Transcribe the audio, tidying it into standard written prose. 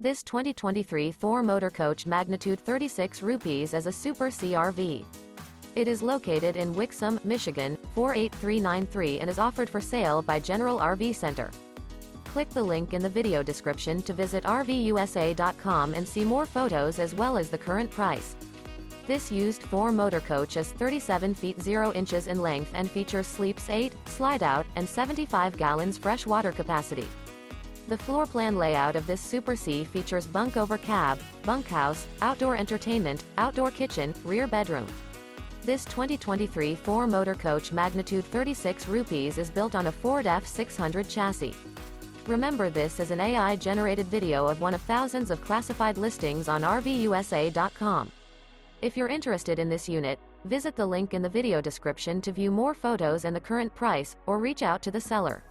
This 2023 Thor motor coach magnitude 36 rupees is a Super CRV. It is located in Wixom, Michigan, 48393 and is offered for sale by General RV Center. Click the link in the video description to visit RVUSA.com and see more photos as well as the current price. This used Thor motor coach is 37 feet 0 inches in length and features sleeps 8, Slideout, and 75 gallons fresh water capacity. The floor plan layout of this Super C features Bunk Over Cab, Bunkhouse, outdoor entertainment, outdoor kitchen, rear bedroom. This 2023 Thor motor coach magnitude 36 rupees is built on a Ford F600 chassis. Remember, this is an AI-generated video of one of thousands of classified listings on RVUSA.com. If you're interested in this unit, visit the link in the video description to view more photos and the current price, or reach out to the seller.